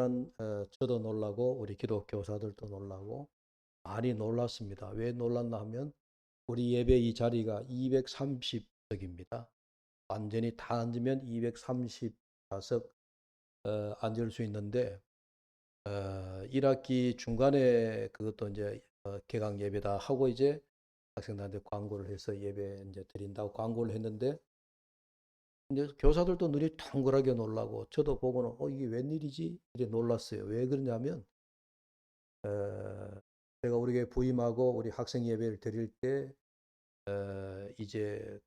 일단은 저도 놀라고 우리 기독교사들도 놀라고 많이 놀랐습니다. 왜 놀랐나 하면 우리 예배 이 자리가 230석입니다. 완전히 다 앉으면 230좌석 앉을 수 있는데 1학기 중간에 그것도 이제 개강 예배다 하고 이제 학생들한테 광고를 해서 예배 이제 드린다고 광고를 했는데 이제 교사들도 눈이 덩그랗게 놀라고 저도 보고는 이게 웬일이지? 이래 놀랐어요. 왜 그러냐면 제가 우리 교회 부임하고 우리 학생 예배를 드릴 때 이제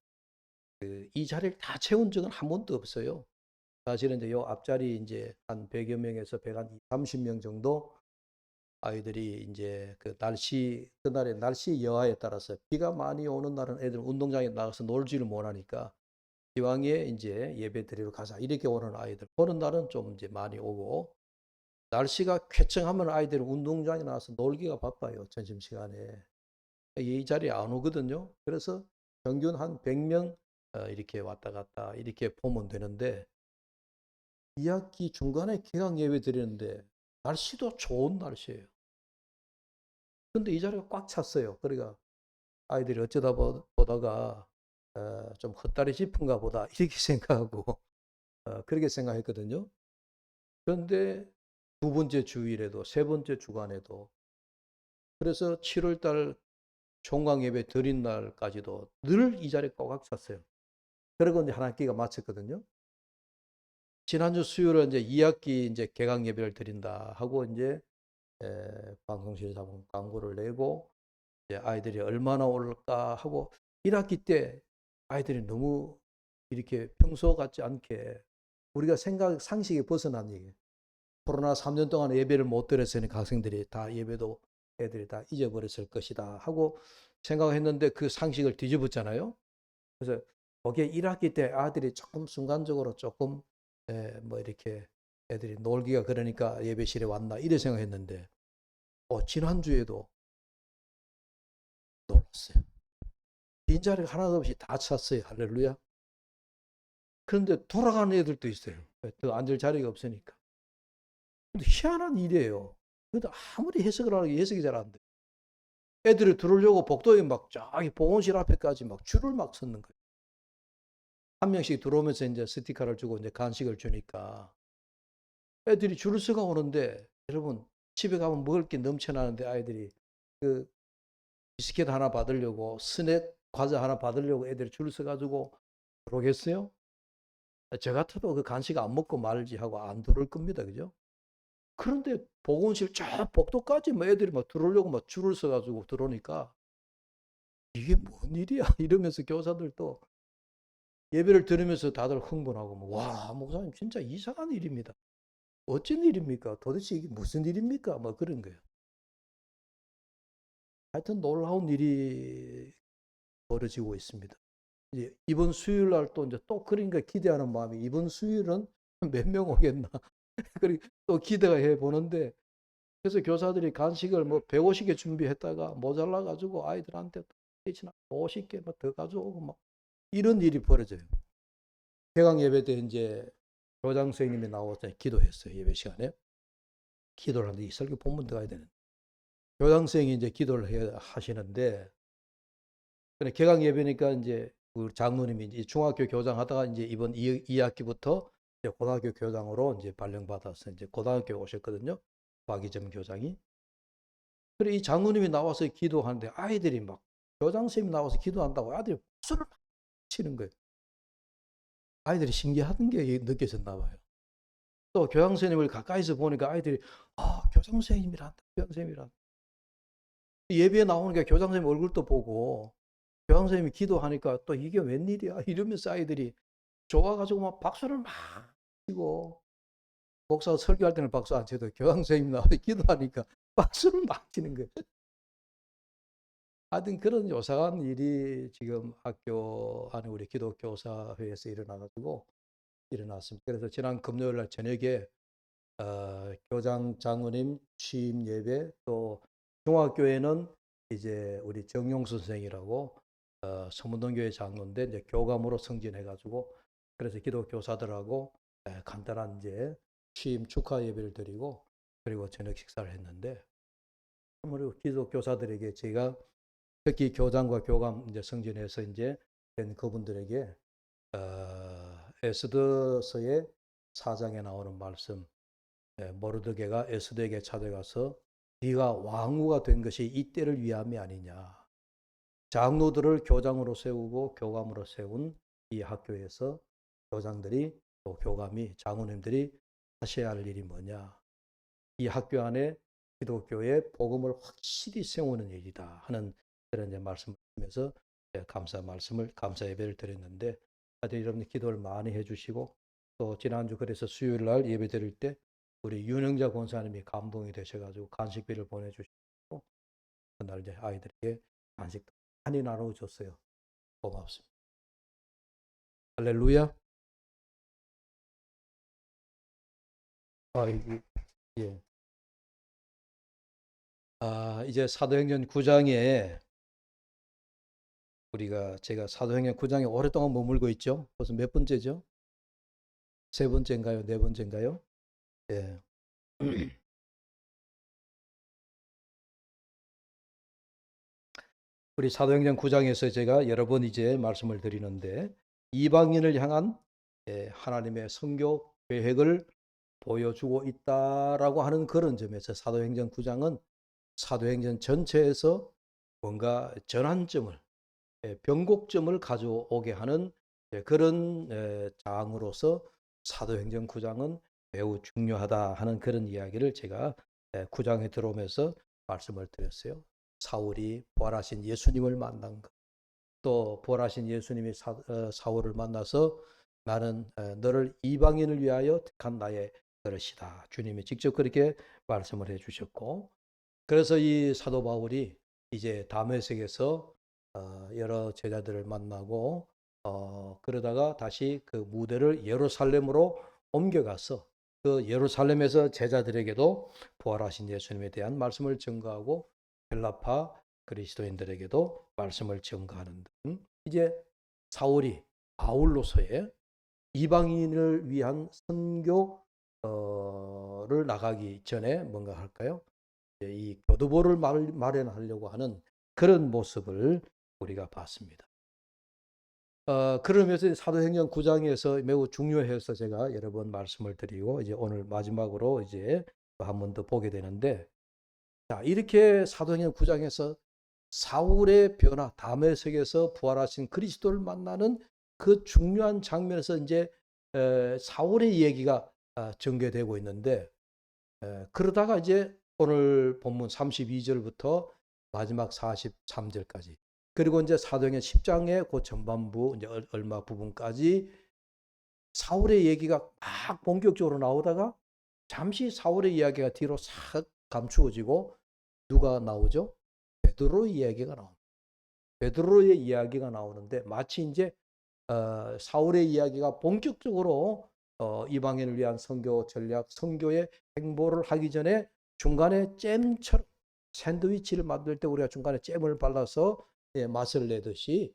이 자리를 다 채운 적은 한 번도 없어요. 사실은 이제 요 앞자리 이제 한 100여 명에서 130명 정도 아이들이 이제 그날의 날씨 여하에 따라서 비가 많이 오는 날은 애들 운동장에 나가서 놀지를 못하니까 기왕에 이제 예배 드리러 가자 이렇게 오는 아이들 보는 날은 좀 이제 많이 오고 날씨가 쾌청하면 아이들은 운동장에 나와서 놀기가 바빠요. 점심시간에. 이 자리에 안 오거든요. 그래서 평균 한 100명 이렇게 왔다 갔다 이렇게 보면 되는데 2학기 중간에 개강 예배 드리는데 날씨도 좋은 날씨예요. 근데 이 자리가 꽉 찼어요. 그러니까 아이들이 어쩌다 보다가 좀 헛다리 짚은가 보다 이렇게 생각하고 그렇게 생각했거든요. 그런데 두 번째 주일에도 세 번째 주간에도 그래서 7월 달 총각 예배 드린 날까지도 늘 이 자리에 꽉 찼어요. 그리고 이제 한 학기가 마쳤거든요. 지난주 수요일에 이제 2학기 이제 개강 예배를 드린다 하고 이제 방송실에 잡은 광고를 내고 이제 아이들이 얼마나 올까 하고 1학기 때 아이들이 너무 이렇게 평소 같지 않게 우리가 상식에 벗어난 얘기. 코로나 3년 동안 예배를 못 드렸으니까 학생들이 다 예배도 애들이 다 잊어버렸을 것이다 하고 생각했는데 그 상식을 뒤집었잖아요. 그래서 거기에 1학기 때 아들이 조금 순간적으로 조금 뭐 이렇게 애들이 놀기가 그러니까 예배실에 왔나 이래 생각했는데 지난주에도 놀랐어요. 빈자리가 하나도 없이 다 찼어요. 할렐루야. 그런데 돌아가는 애들도 있어요. 더 앉을 자리가 없으니까. 근데 희한한 일이에요. 근데 아무리 해석을 하려고 해석이 잘 안 돼. 애들이 들어오려고 복도에 막 저기 보건실 앞에까지 막 줄을 막 섰는 거예요. 한 명씩 들어오면서 이제 스티커를 주고 이제 간식을 주니까 애들이 줄을 서가 오는데 여러분 집에 가면 먹을 게 넘쳐나는데 아이들이 그 비스킷 하나 받으려고 스낵 과자 하나 받으려고 애들이 줄을 서가지고 들어오겠어요? 저 같아도 그 간식 안 먹고 말지 하고 안 들어올 겁니다. 그죠? 그런데 보건실 저 복도까지 뭐 애들이 막 들어오려고 막 줄을 서가지고 들어오니까 이게 뭔 일이야? 이러면서 교사들도 예배를 들으면서 다들 흥분하고 뭐, 와 목사님 진짜 이상한 일입니다. 어쩐 일입니까? 도대체 이게 무슨 일입니까? 뭐 그런 거예요. 하여튼 놀라운 일이 벌어지고 있습니다. 이제 이번 수요일 날 또 이제 또 그러니까 기대하는 마음이 이번 수요일은 몇 명 오겠나? 그리고 또 기대가 해 보는데 그래서 교사들이 간식을 뭐 150개 준비했다가 모자라 가지고 아이들한테 대신 50개 뭐 더 가져오고 막 이런 일이 벌어져요. 개강 예배 때 이제 교장 선생님이 나와서 기도했어요. 예배 시간에 기도를 하는데 이 설교 본문 들어가야 되는. 교장 선생님이 이제 기도를 하시는데 개강 예배니까 이제 우리 장로님이 이제 중학교 교장 하다가 이제 이번 2학기부터 이제 고등학교 교장으로 이제 발령받아서 이제 고등학교에 오셨거든요. 박이점 교장이. 그래 이 장로님이 나와서 기도하는데 아이들이 막 교장 선생님이 나와서 기도한다고 아들이 박수를 막 치는 거예요. 아이들이 신기한 게 느껴졌나 봐요. 또 교장 선생님을 가까이서 보니까 아이들이 교장 선생님이란다. 교장 선생님이란다. 예배에 나오니까 교장 선생님 얼굴도 보고 교장 선생님이 기도하니까 또 이게 웬일이야 이러면서 아이들이 좋아가지고 막 박수를 막 치고 목사가 설교할 때는 박수 안 쳐도 교장 선생님 나와서 기도하니까 박수를 막 치는 거예요. 하여튼 그런 요상한 일이 지금 학교 안에 우리 기독교사회에서 일어났습니다. 그래서 지난 금요일 날 저녁에 교장 장로님 취임 예배 또 중학교에는 이제 우리 정용수 선생이라고 서문동교회 장로인데 이제 교감으로 승진해가지고 그래서 기독교사들하고 간단한 이제 취임 축하 예배를 드리고 그리고 저녁 식사를 했는데 우리 기독 교사들에게 제가 특히 교장과 교감 이제 승진해서 이제 된 그분들에게 에스더서의 4장에 나오는 말씀, 모르드게가 에스더에게 찾아가서 네가 왕후가 된 것이 이때를 위함이 아니냐. 장로들을 교장으로 세우고 교감으로 세운 이 학교에서 교장들이 또 교감이 장로님들이 하셔야 할 일이 뭐냐. 이 학교 안에 기독교의 복음을 확실히 세우는 일이다 하는 그런 이제 말씀을 드리면서 감사 말씀을 감사 예배를 드렸는데 하여튼 여러분들 기도를 많이 해주시고 또 지난주 그래서 수요일 날 예배 드릴 때 우리 윤영자 권사님이 감동이 되셔가지고 간식비를 보내주시고 그날 이제 아이들에게 간식도 많이 나눠줬어요. 고맙습니다. 할렐루야. 예. 이제 사도행전 9장에 제가 사도행전 9장에 오랫동안 머물고 있죠. 벌써 몇 번째죠? 세 번째인가요? 네 번째인가요? 예. 우리 사도행전 9장에서 제가 여러 번 이제 말씀을 드리는데 이방인을 향한 하나님의 선교 계획을 보여주고 있다라고 하는 그런 점에서 사도행전 9장은 사도행전 전체에서 뭔가 전환점을 변곡점을 가져오게 하는 그런 장으로서 사도행전 9장은 매우 중요하다 하는 그런 이야기를 제가 9장에 들어오면서 말씀을 드렸어요. 사울이 부활하신 예수님을 만난 것, 또 부활하신 예수님이 사울을 만나서 나는 너를 이방인을 위하여 택한 나의 그릇이다. 주님이 직접 그렇게 말씀을 해주셨고, 그래서 이 사도 바울이 이제 다메섹에서 여러 제자들을 만나고 그러다가 다시 그 무대를 예루살렘으로 옮겨가서 그 예루살렘에서 제자들에게도 부활하신 예수님에 대한 말씀을 전가하고 헬라파 그리스도인들에게도 말씀을 전가하는 등 이제 사울이 바울로서의 이방인을 위한 선교를 나가기 전에 뭔가 할까요? 이 교두보를 마련하려고 하는 그런 모습을 우리가 봤습니다. 그러면서 사도행전 9장에서 매우 중요해서 제가 여러 번 말씀을 드리고 이제 오늘 마지막으로 이제 한 번 더 보게 되는데, 자, 이렇게 사도행전 9장에서 사울의 변화, 다메섹에서 부활하신 그리스도를 만나는 그 중요한 장면에서 이제 사울의 얘기가 전개되고 있는데, 그러다가 이제 오늘 본문 32절부터 마지막 43절까지, 그리고 이제 사도행전 10장의 그 전반부 이제 얼마 부분까지 사울의 얘기가 막 본격적으로 나오다가 잠시 사울의 이야기가 뒤로 싹 감추어지고 누가 나오죠? 베드로의 이야기가 나옵니다. 베드로의 이야기가 나오는데 마치 이제 사울의 이야기가 본격적으로 이방인을 위한 선교 전략, 선교의 행보를 하기 전에 중간에 잼처럼 샌드위치를 만들 때 우리가 중간에 잼을 발라서 맛을 내듯이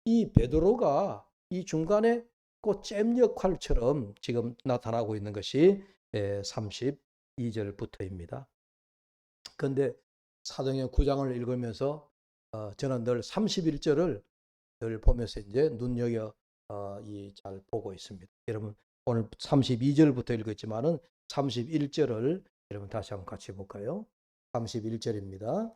이 베드로가 이 중간에 그 잼 역할처럼 지금 나타나고 있는 것이 32절부터입니다. 그런데 사도행전 9장을 읽으면서 저는 늘 31절을 늘 보면서 이제 눈여겨 잘 보고 있습니다. 여러분 오늘 32절부터 읽었지만은 31절을 여러분 다시 한번 같이 볼까요? 31절입니다.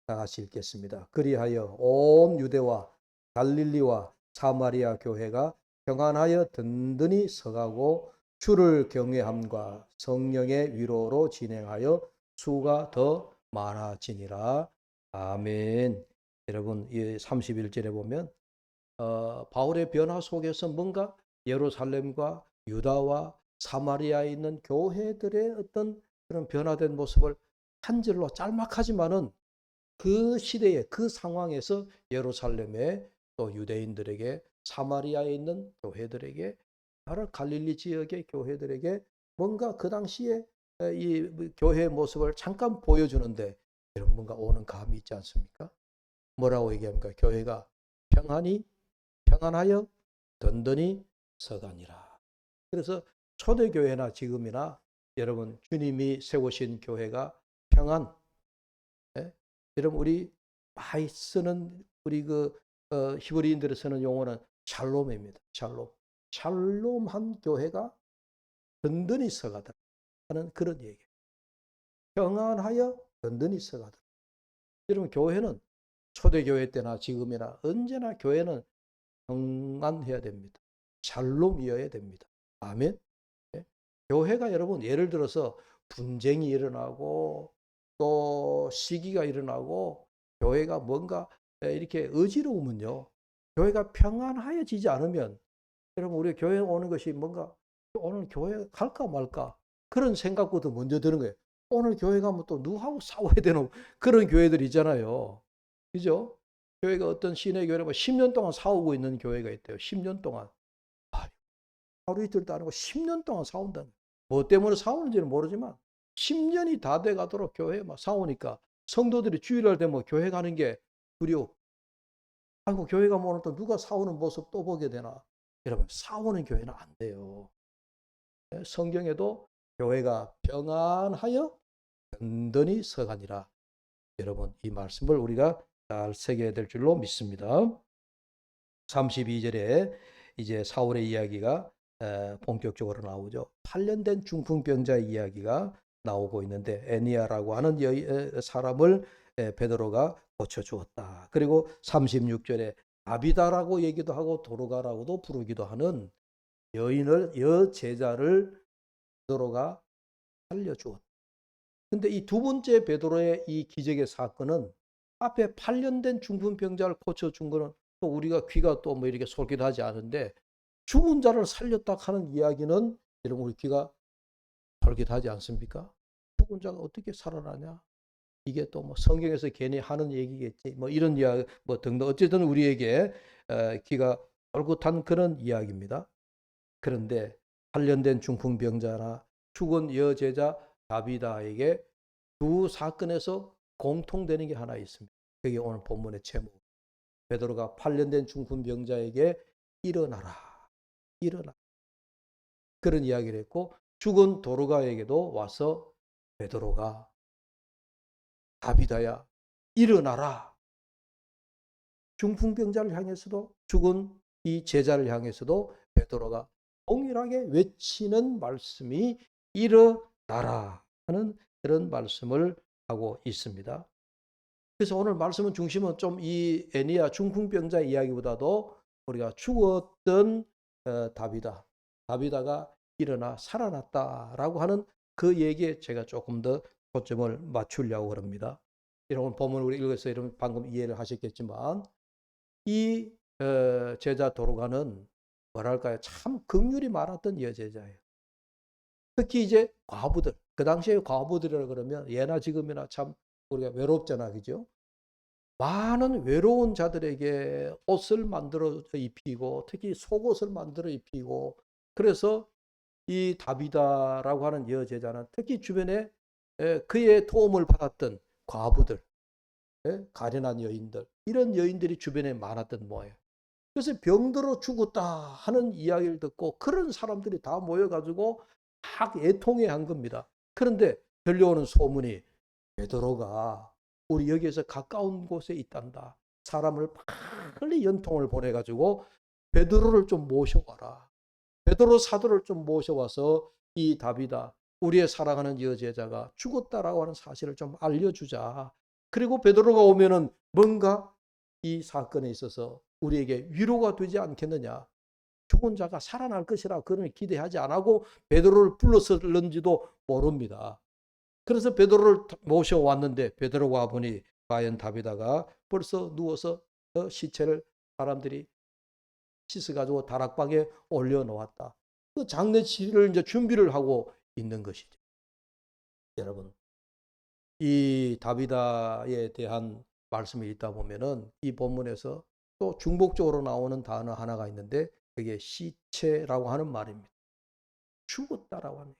다 같이 읽겠습니다. 그리하여 온 유대와 갈릴리와 사마리아 교회가 평안하여 든든히 서가고 주를 경외함과 성령의 위로로 진행하여 수가 더 많아지니라. 아멘. 여러분 이 31절에 보면 바울의 변화 속에서 뭔가 예루살렘과 유다와 사마리아에 있는 교회들의 어떤 그런 변화된 모습을 한 절로 짤막하지만은 그 시대에 그 상황에서 예루살렘의 또 유대인들에게 사마리아에 있는 교회들에게 바로 갈릴리 지역의 교회들에게 뭔가 그 당시에 이 교회의 모습을 잠깐 보여주는데 여러분 뭔가 오는 감이 있지 않습니까? 뭐라고 얘기합니까? 교회가 평안하여 든든히 서가니라. 그래서 초대교회나 지금이나 여러분 주님이 세우신 교회가 평안. 예? 여러분 우리 많이 쓰는 우리 히브리인들이 쓰는 용어는 샬롬입니다. 샬롬. 샬롬한 교회가 든든히 서가더라 하는 그런 얘기. 평안하여 든든히 서가더라. 여러분 교회는 초대교회 때나 지금이나 언제나 교회는 평안해야 됩니다. 샬롬이어야 됩니다. 아멘. 네? 교회가 여러분 예를 들어서 분쟁이 일어나고 또 시기가 일어나고 교회가 뭔가 이렇게 어지러우면요. 교회가 평안하여지지 않으면 여러분 우리 교회 오는 것이 뭔가 오늘 교회 갈까 말까 그런 생각부터 먼저 드는 거예요. 오늘 교회 가면 또 누구하고 싸워야 되는 그런 교회들 있잖아요. 그죠? 교회가 어떤 시내 교회는 10년 동안 싸우고 있는 교회가 있대요. 10년 동안. 하루 이틀도 아니고 10년 동안 싸운다는. 뭐 때문에 싸우는지는 모르지만 10년이 다 돼가도록 교회에 막 싸우니까 성도들이 주일날 되면 교회 가는 게 두려워. 아이고 교회 가면 오늘 또 누가 싸우는 모습 또 보게 되나. 여러분 싸우는 교회는 안 돼요. 성경에도 교회가 평안하여 든든히 서가니라. 여러분 이 말씀을 우리가 잘 새겨야 될 줄로 믿습니다. 32절에 이제 사울의 이야기가 본격적으로 나오죠. 8년 된 중풍병자의 이야기가 나오고 있는데 애니아라고 하는 사람을 베드로가 고쳐주었다. 그리고 36절에 다비다라고 얘기도 하고 도로가라고도 부르기도 하는 여제자를 베드로가 살려주었다. 근데 이 두 번째 베드로의 이 기적의 사건은 앞에 8년 된 중풍병자를 고쳐준 거는 또 우리가 귀가 또 뭐 이렇게 솔깃하지 않은데 죽은 자를 살렸다 하는 이야기는 여러분 우리 귀가 솔깃하지 않습니까? 죽은 자가 어떻게 살아나냐? 이게 또 뭐 성경에서 괜히 하는 얘기겠지. 뭐 이런 이야기 뭐 등등 어쨌든 우리에게 귀가 솔깃한 그런 이야기입니다. 그런데 8년 된 중풍병자나 죽은 여제자 다비다에게 두 사건에서 공통되는 게 하나 있습니다. 그게 오늘 본문의 제목. 베드로가 8년 된 중풍병자에게 일어나라. 일어나. 그런 이야기를 했고 죽은 도르가에게도 와서 베드로가 다비다야 일어나라. 중풍병자를 향해서도 죽은 이 제자를 향해서도 베드로가 동일하게 외치는 말씀이 일어나라 하는 그런 말씀을 하고 있습니다. 그래서 오늘 말씀은 중심은 좀 이 애니야 중풍병자 이야기보다도 우리가 죽었던 다비다가 일어나 살아났다라고 하는 그 얘기에 제가 조금 더 초점을 맞추려고 합니다. 이런 본문을 우리 읽어서 여러분 방금 이해를 하셨겠지만 이 제자 도로가는 뭐랄까요? 참 긍휼이 많았던 여제자예요. 특히 이제 과부들, 그 당시에 과부들이라 그러면 예나 지금이나 참 우리가 외롭잖아, 그죠? 많은 외로운 자들에게 옷을 만들어 입히고 특히 속옷을 만들어 입히고 그래서 이 다비다라고 하는 여제자는 특히 주변에 그의 도움을 받았던 과부들, 가련한 여인들 이런 여인들이 주변에 많았던 모양이에요. 그래서 병들어 죽었다 하는 이야기를 듣고 그런 사람들이 다 모여가지고 막 애통해 한 겁니다. 그런데 들려오는 소문이 베드로가 우리 여기에서 가까운 곳에 있단다. 사람을 빨리 연통을 보내가지고 베드로를 좀 모셔와라. 베드로 사도를 좀 모셔와서 이 다비다 우리의 사랑하는 여제자가 죽었다라고 하는 사실을 좀 알려주자. 그리고 베드로가 오면은 뭔가 이 사건에 있어서 우리에게 위로가 되지 않겠느냐. 죽은 자가 살아날 것이라 그런 기대하지 않고 베드로를 불렀을는지도 모릅니다. 그래서 베드로를 모셔왔는데 베드로가 보니 과연 다비다가 벌써 누워서 시체를 사람들이 씻어가지고 다락방에 올려놓았다. 그 장례식을 이제 준비를 하고 있는 것이죠. 여러분, 이 다비다에 대한 말씀이 있다 보면은 이 본문에서 또 중복적으로 나오는 단어 하나가 있는데 그게 시체라고 하는 말입니다. 죽었다라고 하는.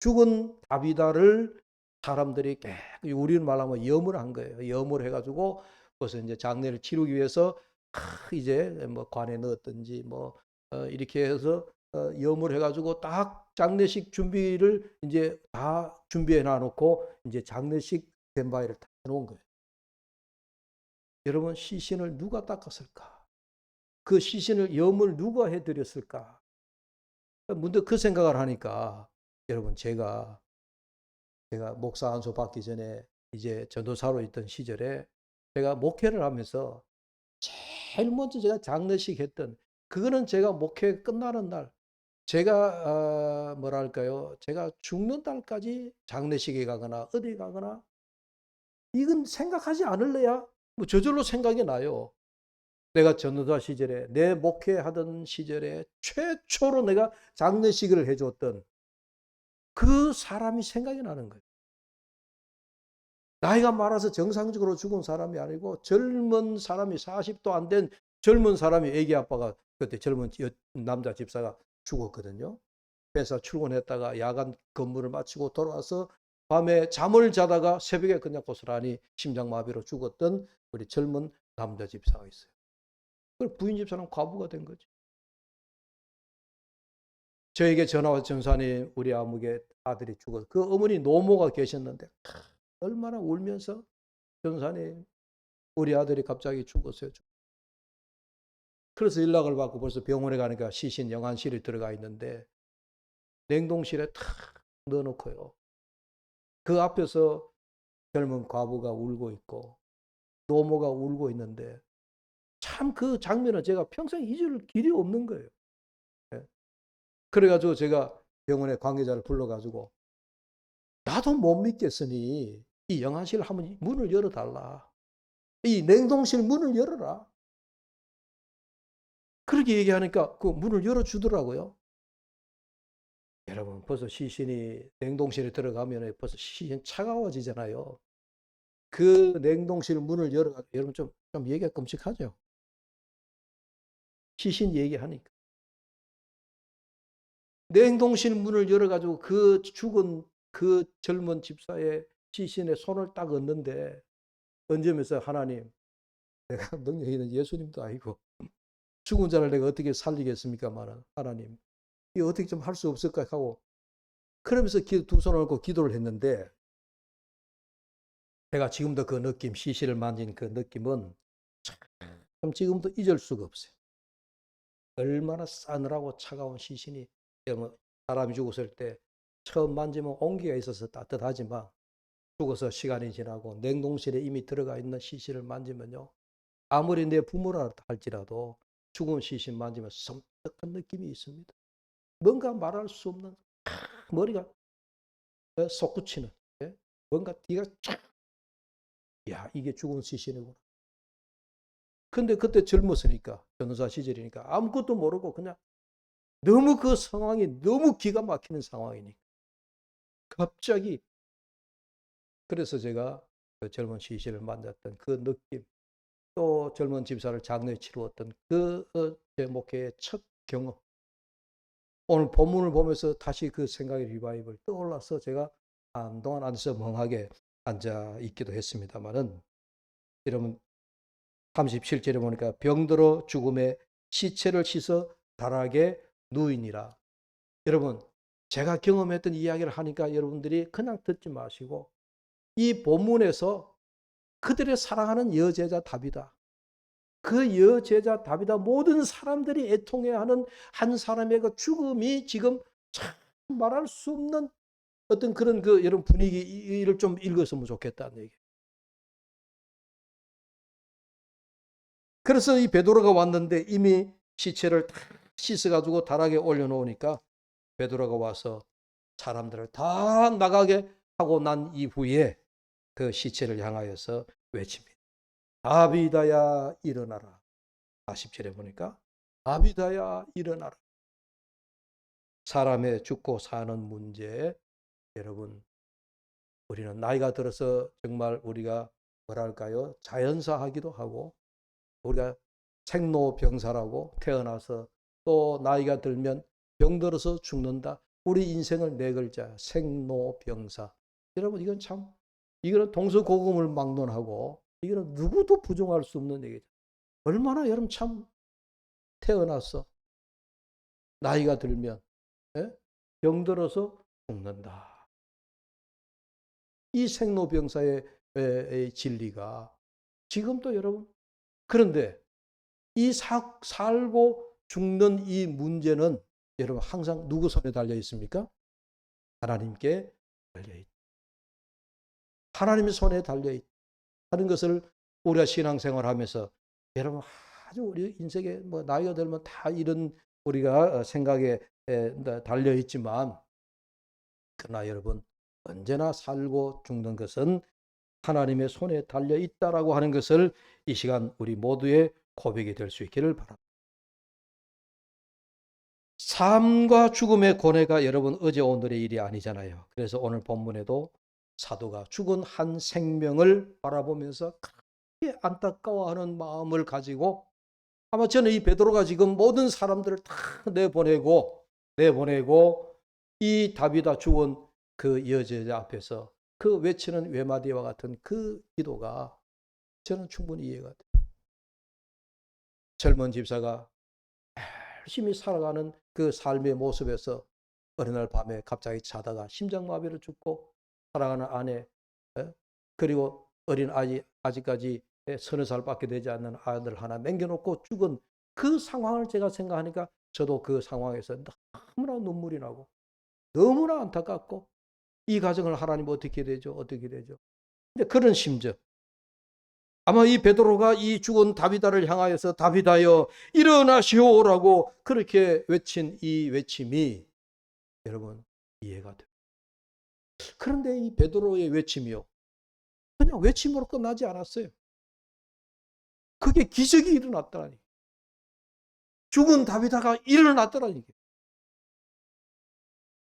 죽은 다비다를 사람들이 우리는 말하면 염을 한 거예요. 염을 해가지고 그래서 이제 장례를 치르기 위해서 이제 뭐 관에 넣었든지 뭐 이렇게 해서 염을 해가지고 딱 장례식 준비를 이제 다 준비해 놔놓고 이제 장례식 스탠바이를 다 해놓은 거예요. 여러분, 시신을 누가 닦았을까? 그 시신을 염을 누가 해드렸을까? 문득 그 생각을 하니까 여러분, 제가 목사 안수 받기 전에 이제 전도사로 있던 시절에 제가 목회를 하면서 제일 먼저 제가 장례식 했던, 그거는 제가 목회 끝나는 날, 제가 뭐랄까요, 제가 죽는 날까지 장례식에 가거나 어디 가거나 이건 생각하지 않을래야 뭐 저절로 생각이 나요. 내가 전도사 시절에, 내 목회하던 시절에 최초로 내가 장례식을 해줬던 그 사람이 생각이 나는 거예요. 나이가 많아서 정상적으로 죽은 사람이 아니고 젊은 사람이, 40도 안 된 젊은 사람이, 애기 아빠가, 그때 젊은 남자 집사가 죽었거든요. 회사 출근했다가 야간 근무를 마치고 돌아와서 밤에 잠을 자다가 새벽에 그냥 고스란히 심장마비로 죽었던 우리 젊은 남자 집사가 있어요. 그 부인 집사는 과부가 된 거죠. 저에게 전화 와서, 전사님, 우리 아무개 아들이 죽었어. 그 어머니 노모가 계셨는데 얼마나 울면서, 전사님, 우리 아들이 갑자기 죽었어요. 그래서 연락을 받고 벌써 병원에 가니까 시신 영안실에 들어가 있는데 냉동실에 탁 넣어놓고요. 그 앞에서 젊은 과부가 울고 있고 노모가 울고 있는데 참 그 장면은 제가 평생 잊을 길이 없는 거예요. 그래가지고 제가 병원에 관계자를 불러가지고, 나도 못 믿겠으니 이 영안실 한번 문을 열어달라. 이 냉동실 문을 열어라. 그렇게 얘기하니까 그 문을 열어주더라고요. 여러분, 벌써 시신이 냉동실에 들어가면 벌써 시신 차가워지잖아요. 그 냉동실 문을 열어가지고, 여러분 좀 얘기가 끔찍하죠. 시신 얘기하니까. 냉동실 문을 열어가지고 그 죽은 그 젊은 집사의 시신에 손을 딱 얹는데, 얹으면서, 하나님, 내가 능력 있는 예수님도 아니고 죽은 자를 내가 어떻게 살리겠습니까만, 하나님, 이거 어떻게 좀 할 수 없을까 하고, 그러면서 두 손을 얹고 기도를 했는데, 제가 지금도 그 느낌, 시신을 만진 그 느낌은 참 지금도 잊을 수가 없어요. 얼마나 싸늘하고 차가운 시신이, 사람이 죽었을 때 처음 만지면 온기가 있어서 따뜻하지만 죽어서 시간이 지나고 냉동실에 이미 들어가 있는 시신을 만지면요, 아무리 내 부모라 할지라도 죽은 시신 만지면 섬뜩한 느낌이 있습니다. 뭔가 말할 수 없는, 머리가 솟구치는, 뭔가 뒤가 쫙, 야, 이게 죽은 시신이구나. 근데 그때 젊었으니까, 전도사 시절이니까 아무것도 모르고 그냥 너무 그 상황이 너무 기가 막히는 상황이니까 갑자기, 그래서 제가 그 젊은 시신을 만났던 그 느낌, 또 젊은 집사를 장례 치루었던 그 제 목회의 첫 경험, 오늘 본문을 보면서 다시 그 생각의 리바이벌 떠올라서 제가 한동안 앉아서 멍하게 앉아 있기도 했습니다만은, 여러분 37절에 보니까 병들어 죽음에 시체를 씻어 다락에 누이니라. 여러분, 제가 경험했던 이야기를 하니까 여러분들이 그냥 듣지 마시고, 이 본문에서 그들의 사랑하는 여제자 다비다, 그 여제자 다비다, 모든 사람들이 애통해하는 한 사람의 그 죽음이 지금 참 말할 수 없는 어떤 그런 그 여러분 분위기를 좀 읽었으면 좋겠다는 얘기. 그래서 이 베드로가 왔는데 이미 시체를 다 씻어가지고 다락에 올려놓으니까 베드로가 와서 사람들을 다 나가게 하고 난 이후에 그 시체를 향하여서 외칩니다. 다비다야 일어나라. 40절에 보니까 다비다야 일어나라. 사람의 죽고 사는 문제, 여러분, 우리는 나이가 들어서 정말 우리가 뭐랄까요, 자연사하기도 하고, 우리가 생로병사라고, 태어나서 또 나이가 들면 병들어서 죽는다. 우리 인생을 네 글자, 생로병사. 여러분, 이건 참, 이거는 동서고금을 막론하고 이거는 누구도 부정할 수 없는 얘기죠. 얼마나 여러분 참 태어났어, 나이가 들면 병들어서 죽는다. 이 생로병사의 진리가 지금도 여러분, 그런데 이 살고 죽는 이 문제는 여러분 항상 누구 손에 달려 있습니까? 하나님께 달려 있다. 하나님의 손에 달려 있다 하는 것을 우리가 신앙생활하면서 여러분 아주 우리 인생에 뭐 나이가 들면 다 이런 우리가 생각에 달려 있지만, 그러나 여러분 언제나 살고 죽는 것은 하나님의 손에 달려 있다라고 하는 것을 이 시간 우리 모두의 고백이 될 수 있기를 바랍니다. 삶과 죽음의 고뇌가 여러분 어제 오늘의 일이 아니잖아요. 그래서 오늘 본문에도 사도가 죽은 한 생명을 바라보면서 그렇게 안타까워하는 마음을 가지고, 아마 저는 이 베드로가 지금 모든 사람들을 다 내보내고 이 다비다 죽은 그 여자 앞에서 그 외치는 외마디와 같은 그 기도가 저는 충분히 이해가 돼요. 젊은 집사가 열심히 살아가는 그 삶의 모습에서 어느 날 밤에 갑자기 자다가 심장마비로 죽고, 사랑하는 아내 그리고 어린 아이, 아직까지 서너 살밖에 되지 않는 아들 하나 남겨놓고 죽은 그 상황을 제가 생각하니까 저도 그 상황에서 너무나 눈물이 나고 너무나 안타깝고, 이 가정을 하나님 어떻게 되죠? 근데 그런 심정, 아마 이 베드로가 이 죽은 다비다를 향하여서 다비다여 일어나시오라고 그렇게 외친 이 외침이 여러분 이해가 돼요. 그런데 이 베드로의 외침이요, 그냥 외침으로 끝나지 않았어요. 그게 기적이 일어났다니. 죽은 다비다가 일어났더라니.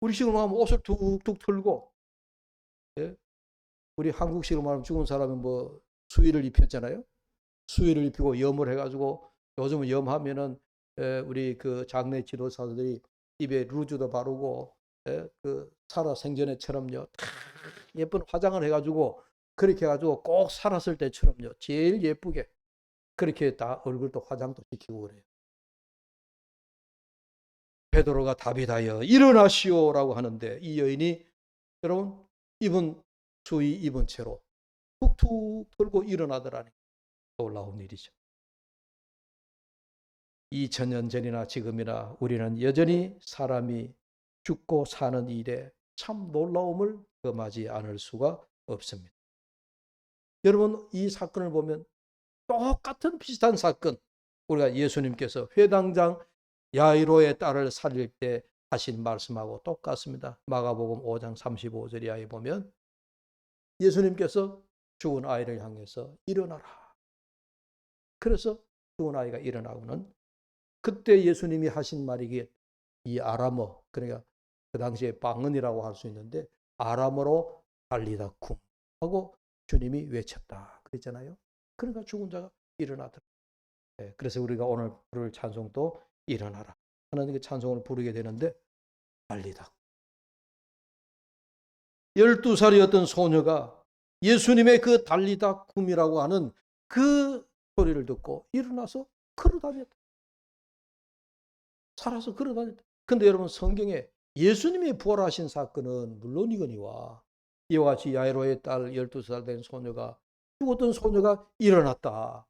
우리식으로 하면 옷을 툭툭 털고, 우리 한국식으로 말하면 죽은 사람은 뭐 수의를 입혔잖아요. 수의를 입히고 염을 해가지고, 요즘은 염하면은 우리 그 장례 지도사들이 입에 루즈도 바르고 그 살아 생전에처럼요 예쁜 화장을 해가지고, 그렇게 해가지고 꼭 살았을 때처럼요 제일 예쁘게 그렇게 다 얼굴도 화장도 시키고 그래요. 베드로가 다비다여 일어나시오라고 하는데 이 여인이 여러분 수의 입은 채로 툭툭 털고 일어나더라니. 놀라운 일이죠. 2000년 전이나 지금이나 우리는 여전히 사람이 죽고 사는 일에 참 놀라움을 금하지 않을 수가 없습니다. 여러분 이 사건을 보면 똑같은 비슷한 사건, 우리가 예수님께서 회당장 야이로의 딸을 살릴 때 하신 말씀하고 똑같습니다. 마가복음 5장 35절 이하에 보면 예수님께서 죽은 아이를 향해서 일어나라. 그래서 죽은 아이가 일어나고는 그때 예수님이 하신 말이 이 아람어, 그러니까 그 당시에 방언이라고 할 수 있는데 아람어로 달리다 쿰 하고 주님이 외쳤다 그랬잖아요. 그러니까 죽은 자가 일어나더라. 그래서 우리가 오늘 부를 찬송도 일어나라 하는 그 찬송을 부르게 되는데, 달리다 12살이었던 소녀가 예수님의 그 달리다 쿰이라고 하는 그 소리를 듣고 일어나서 걸어다녔다. 살아서 걸어다녔다. 근데 여러분 성경에 예수님이 부활하신 사건은 물론이거니와 이와 같이 야이로의 딸 12살 된 소녀가, 죽었던 소녀가 일어났다.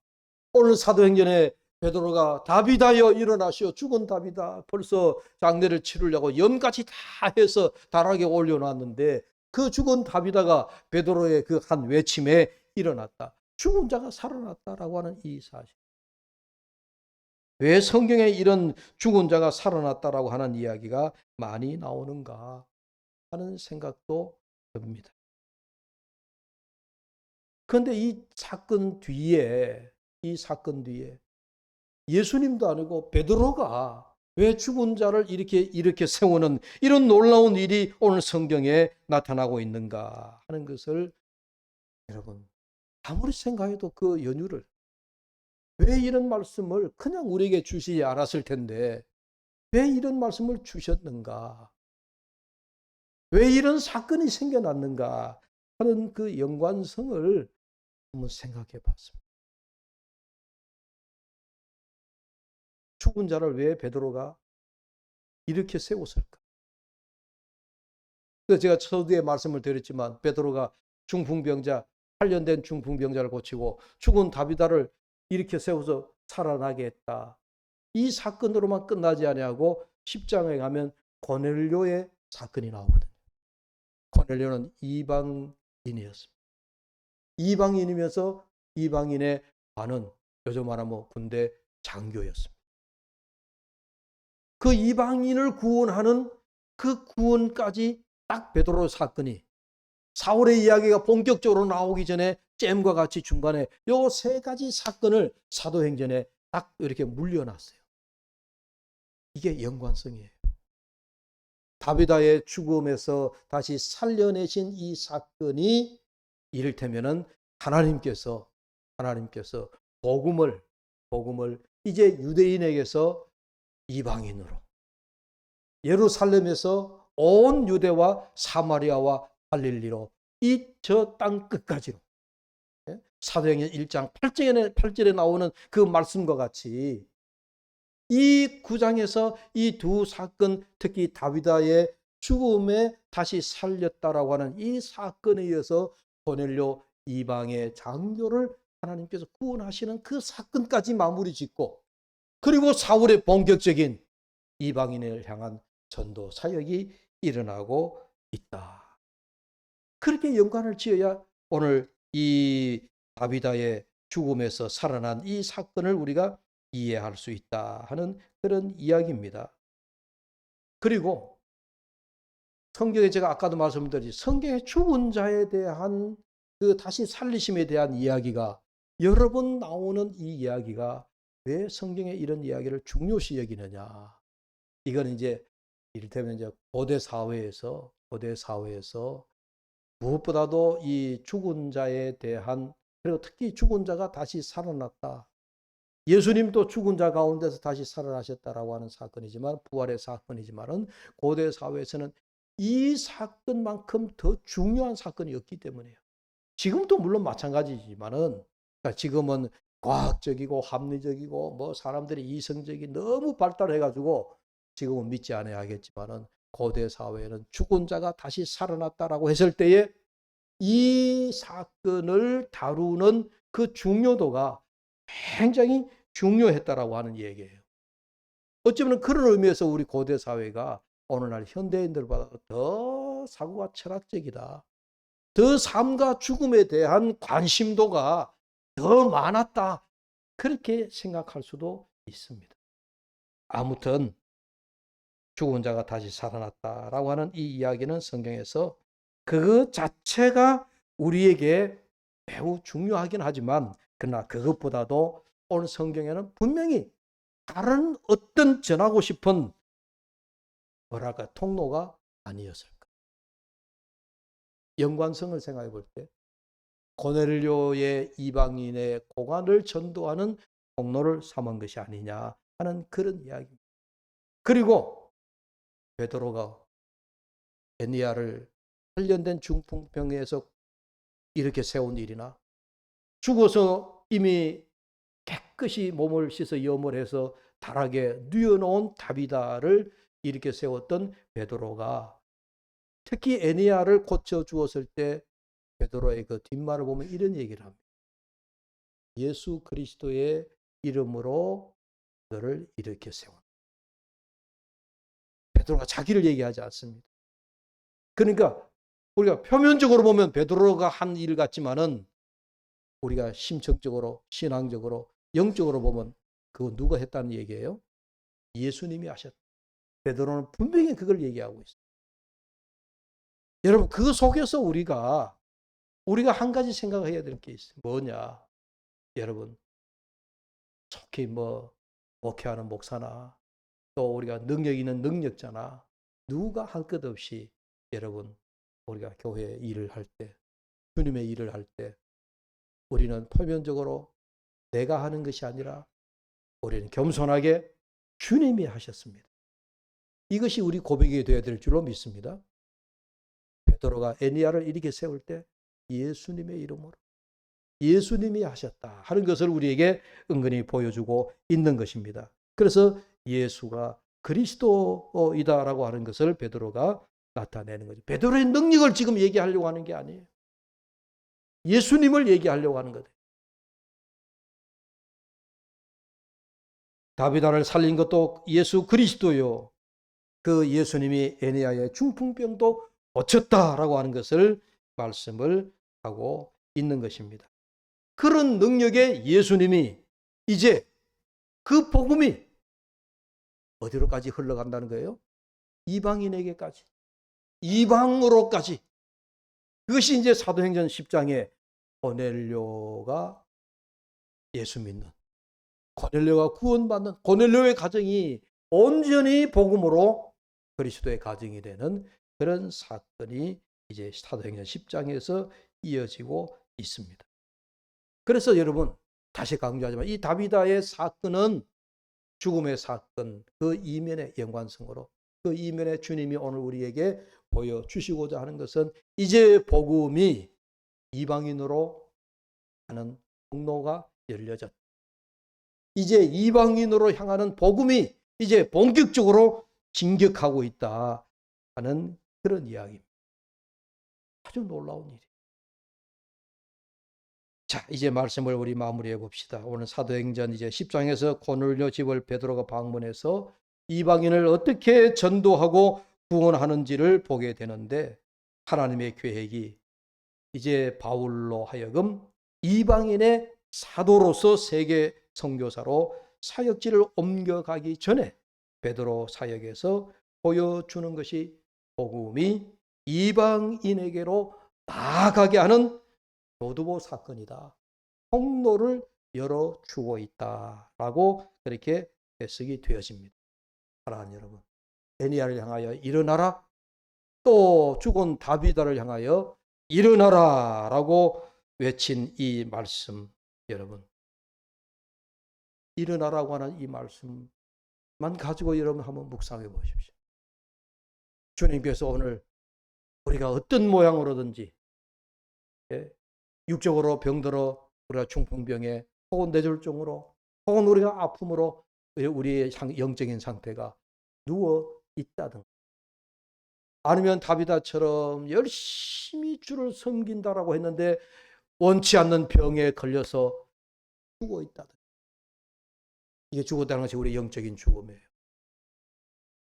오늘 사도행전에 베드로가 다비다여 일어나시오. 죽은 다비다. 벌써 장례를 치르려고 염까지 다 해서 다락에 올려놨는데 그 죽은 다비다가 베드로의 그 한 외침에 일어났다. 죽은 자가 살아났다라고 하는 이 사실. 왜 성경에 이런 죽은 자가 살아났다라고 하는 이야기가 많이 나오는가 하는 생각도 듭니다. 그런데 이 사건 뒤에 예수님도 아니고 베드로가 왜 죽은 자를 이렇게 세우는 이런 놀라운 일이 오늘 성경에 나타나고 있는가 하는 것을 여러분 아무리 생각해도 그 연유를, 왜 이런 말씀을 그냥 우리에게 주시지 않았을 텐데 왜 이런 말씀을 주셨는가, 왜 이런 사건이 생겨났는가 하는 그 연관성을 한번 생각해 봤습니다. 죽은 자를 왜 베드로가 이렇게 세웠을까? 그래서 제가 서두에 말씀을 드렸지만 베드로가 중풍병자, 8년 된 중풍병자를 고치고 죽은 다비다를 이렇게 세워서 살아나게 했다. 이 사건으로만 끝나지 아니하고 10장에 가면 고넬료의 사건이 나오거든요. 고넬료는 이방인이었습니다. 이방인이면서 이방인의 반은 요즘 말하면 군대 장교였습니다. 그 이방인을 구원하는 그 구원까지 딱 베드로 사건이 사울의 이야기가 본격적으로 나오기 전에 잼과 같이 중간에 요 세 가지 사건을 사도행전에 딱 이렇게 물려놨어요. 이게 연관성이에요. 다비다의 죽음에서 다시 살려내신 이 사건이 이를테면은 하나님께서 복음을 이제 유대인에게서 이방인으로 예루살렘에서 온 유대와 사마리아와 갈릴리로 이 저 땅 끝까지로 사도행전 1장 8절에 나오는 그 말씀과 같이 이 9장에서 이 두 사건, 특히 다비다의 죽음에 다시 살렸다라고 하는 이 사건에 의해서 고넬료 이방의 장교를 하나님께서 구원하시는 그 사건까지 마무리 짓고, 그리고 사울의 본격적인 이방인을 향한 전도 사역이 일어나고 있다. 그렇게 연관을 지어야 오늘 이 다비다의 죽음에서 살아난 이 사건을 우리가 이해할 수 있다 하는 그런 이야기입니다. 그리고 성경에 제가 아까도 말씀드렸지, 성경의 죽은 자에 대한 그 다시 살리심에 대한 이야기가 여러 번 나오는 이 이야기가 왜 성경에 이런 이야기를 중요시 여기느냐. 이건 이제 이를테면 이제 고대 사회에서 무엇보다도 이 죽은 자에 대한, 그리고 특히 죽은 자가 다시 살아났다. 예수님도 죽은 자 가운데서 다시 살아나셨다라고 하는 사건이지만, 부활의 사건이지만은 고대 사회에서는 이 사건만큼 더 중요한 사건이 없기 때문이에요. 지금도 물론 마찬가지지만은, 그러니까 지금은 과학적이고 합리적이고 뭐 사람들이 이성적이 너무 발달해가지고 지금은 믿지 않아야 하겠지만은, 고대 사회에는 죽은 자가 다시 살아났다라고 했을 때에 이 사건을 다루는 그 중요도가 굉장히 중요했다라고 하는 얘기예요. 어쩌면 그런 의미에서 우리 고대 사회가 오늘날 현대인들보다 더 사고가 철학적이다. 더 삶과 죽음에 대한 관심도가 더 많았다. 그렇게 생각할 수도 있습니다. 아무튼 죽은 자가 다시 살아났다라고 하는 이 이야기는 성경에서 그 자체가 우리에게 매우 중요하긴 하지만, 그러나 그것보다도 오늘 성경에는 분명히 다른 어떤 전하고 싶은 뭐랄까 통로가 아니었을까. 연관성을 생각해 볼 때 고넬료의 이방인의 고관을 전도하는 통로를 삼은 것이 아니냐 하는 그런 이야기입니다. 그리고 베드로가 에니야를 8년 된 중풍병에서 이렇게 세운 일이나, 죽어서 이미 깨끗이 몸을 씻어 염을 해서 달하게 뉘어놓은 다비다를 이렇게 세웠던 베드로가 특히 에니야를 고쳐 주었을 때 베드로의 그 뒷말을 보면 이런 얘기를 합니다. 예수 그리스도의 이름으로 너를 이렇게 세웠다. 베드로가 자기를 얘기하지 않습니다. 그러니까 우리가 표면적으로 보면 베드로가 한 일 같지만은, 우리가 심층적으로, 신앙적으로, 영적으로 보면 그거 누가 했다는 얘기예요? 예수님이 하셨다. 베드로는 분명히 그걸 얘기하고 있어요. 여러분, 그 속에서 우리가 한 가지 생각해야 될 게 있어요. 뭐냐? 여러분, 속히 목회하는 목사나 또 우리가 능력 있는 능력자나 누가 할 것 없이, 여러분, 우리가 교회 일을 할 때, 주님의 일을 할 때 우리는 표면적으로 내가 하는 것이 아니라 우리는 겸손하게 주님이 하셨습니다. 이것이 우리 고백이 되어야 될 줄로 믿습니다. 베드로가 에니야를 이렇게 세울 때 예수님의 이름으로, 예수님이 하셨다 하는 것을 우리에게 은근히 보여주고 있는 것입니다. 그래서 예수가 그리스도이다라고 하는 것을 베드로가 나타내는 거죠. 베드로의 능력을 지금 얘기하려고 하는 게 아니에요. 예수님을 얘기하려고 하는 거예요. 다비다를 살린 것도 예수 그리스도요. 그 예수님이 에니야의 중풍병도 고쳤다라고 하는 것을 말씀을 하고 있는 것입니다. 그런 능력의 예수님이 이제 그 복음이 어디로까지 흘러간다는 거예요? 이방인에게까지. 이방으로까지. 그것이 이제 사도행전 10장에 고넬료가 예수 믿는, 고넬료가 구원받는, 고넬료의 가정이 온전히 복음으로 그리스도의 가정이 되는 그런 사건이 이제 사도행전 10장에서 이어지고 있습니다. 그래서 여러분, 다시 강조하지만 이 다비다의 사건은 죽음의 사건, 그 이면의 연관성으로, 그 이면에 주님이 오늘 우리에게 보여주시고자 하는 것은 이제 복음이 이방인으로 하는 통로가 열려졌다. 이제 이방인으로 향하는 복음이 이제 본격적으로 진격하고 있다 하는 그런 이야기입니다. 아주 놀라운 일이에요. 자, 이제 말씀을 우리 마무리해 봅시다. 오늘 사도행전 이제 10장에서 고넬료 집을 베드로가 방문해서 이방인을 어떻게 전도하고 구원하는지를 보게 되는데, 하나님의 계획이 이제 바울로 하여금 이방인의 사도로서 세계 선교사로 사역지를 옮겨가기 전에 베드로 사역에서 보여주는 것이 복음이 이방인에게로 나아가게 하는 교두보 사건이다. 통로를 열어주고 있다라고 그렇게 해석이 되어집니다. 사랑하는 여러분, 에니야를 향하여 일어나라, 또 죽은 다비다를 향하여 일어나라라고 외친 이 말씀, 여러분, 일어나라고 하는 이 말씀만 가지고 여러분 한번 묵상해 보십시오. 주님께서 오늘 우리가 어떤 모양으로든지, 육적으로 병들어 우리가 중풍병에, 혹은 뇌졸중으로, 혹은 우리가 아픔으로 우리의 영적인 상태가 누워 있다든, 아니면 다비다처럼 열심히 주를 섬긴다라고 했는데 원치 않는 병에 걸려서 죽어 있다든, 이게 죽었다는 것이 우리의 영적인 죽음이에요.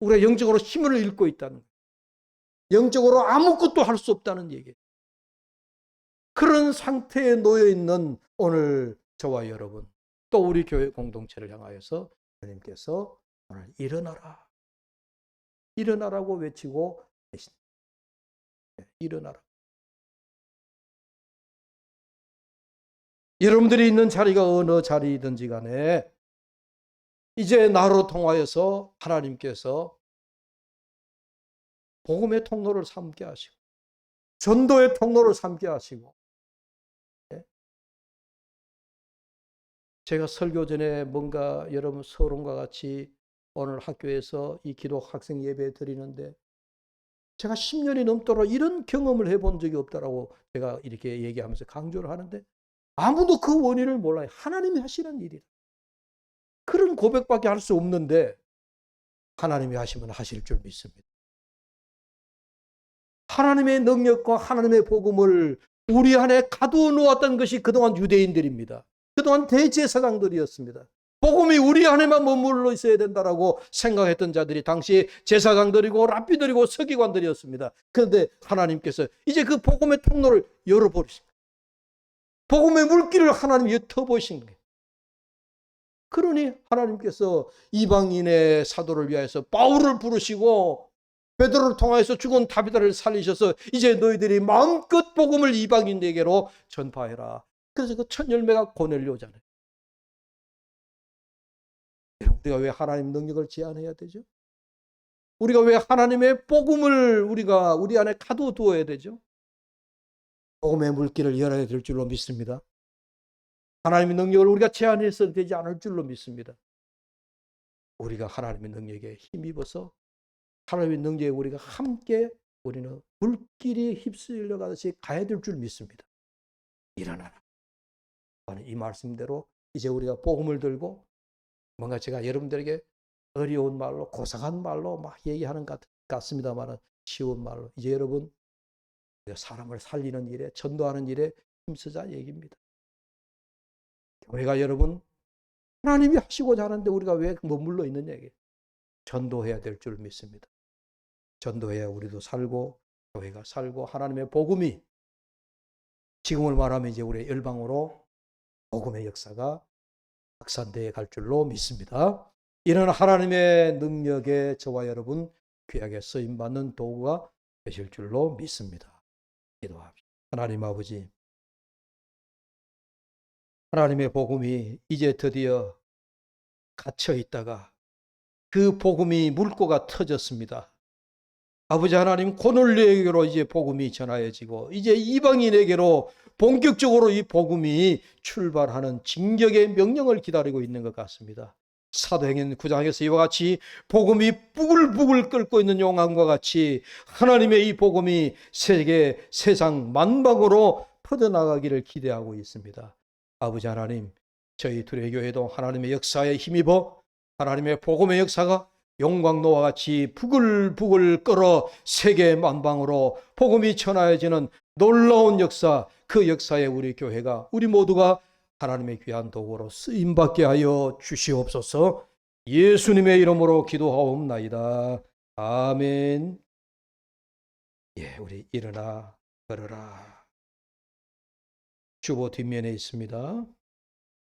우리가 영적으로 힘을 잃고 있다는, 영적으로 아무것도 할 수 없다는 얘기예요. 그런 상태에 놓여 있는 오늘 저와 여러분, 또 우리 교회 공동체를 향하여서 하나님께서 오늘 일어나라, 일어나라고 외치고 계십니다. 일어나라. 여러분들이 있는 자리가 어느 자리든지 간에 이제 나로 통하여서 하나님께서 복음의 통로를 삼게 하시고, 전도의 통로를 삼게 하시고, 제가 설교 전에 뭔가 여러분 서론과 같이 오늘 학교에서 이 기도 학생 예배 드리는데, 제가 10년이 넘도록 이런 경험을 해본 적이 없다라고 제가 이렇게 얘기하면서 강조를 하는데, 아무도 그 원인을 몰라요. 하나님이 하시는 일이다. 그런 고백밖에 할 수 없는데 하나님이 하시면 하실 줄 믿습니다. 하나님의 능력과 하나님의 복음을 우리 안에 가두어 놓았던 것이 그동안 유대인들입니다. 그동안 대제사장들이었습니다. 복음이 우리 안에만 머물러 있어야 된다라고 생각했던 자들이 당시 제사장들이고 랍비들이고 서기관들이었습니다. 그런데 하나님께서 이제 그 복음의 통로를 열어버리십니다. 복음의 물길을 하나님이 터보신 거예요. 그러니 하나님께서 이방인의 사도를 위하여서 바울을 부르시고 베드로를 통하여서 죽은 다비다를 살리셔서 이제 너희들이 마음껏 복음을 이방인에게로 전파해라. 그래서 그 첫 열매가 고넬료잖아요. 우리가 왜 하나님 능력을 제한해야 되죠? 우리가 왜 하나님의 복음을 우리가 우리 안에 가둬두어야 되죠? 복음의 물길을 열어야 될 줄로 믿습니다. 하나님의 능력을 우리가 제한해서 되지 않을 줄로 믿습니다. 우리가 하나님의 능력에 힘입어서 하나님의 능력에 우리가 함께 우리는 물길이 휩쓸려 가듯이 가야 될 줄 믿습니다. 일어나라. 이 말씀대로 이제 우리가 복음을 들고 뭔가 제가 여러분들에게 어려운 말로 고상한 말로 막 얘기하는 것 같습니다만 쉬운 말로 이제 여러분 사람을 살리는 일에 전도하는 일에 힘쓰자 얘기입니다. 교회가 여러분 하나님이 하시고자 하는데 우리가 왜 머물러 있는 얘기예요. 전도해야 될 줄 믿습니다. 전도해야 우리도 살고 교회가 살고 하나님의 복음이 지금을 말하면 이제 우리 열방으로 복음의 역사가 확산되어 갈 줄로 믿습니다. 이런 하나님의 능력에 저와 여러분 귀하게 쓰임받는 도구가 되실 줄로 믿습니다. 기도합시다. 하나님 아버지, 하나님의 복음이 이제 드디어 갇혀 있다가 그 복음이 물꼬가 터졌습니다. 아버지 하나님, 고넬료에게로 이제 복음이 전하여지고 이제 이방인에게로 본격적으로 이 복음이 출발하는 진격의 명령을 기다리고 있는 것 같습니다. 사도행전 9장에서 이와 같이 복음이 부글부글 끓고 있는 용암과 같이 하나님의 이 복음이 세상 만방으로 퍼져나가기를 기대하고 있습니다. 아버지 하나님, 저희 둘의 교회도 하나님의 역사에 힘입어 하나님의 복음의 역사가 용광로와 같이 부글부글 끓어 세계 만방으로 복음이 전하여지는 놀라운 역사, 그 역사에 우리 교회가, 우리 모두가 하나님의 귀한 도구로 쓰임받게 하여 주시옵소서. 예수님의 이름으로 기도하옵나이다. 아멘. 예, 우리 일어나 걸어라. 주보 뒷면에 있습니다.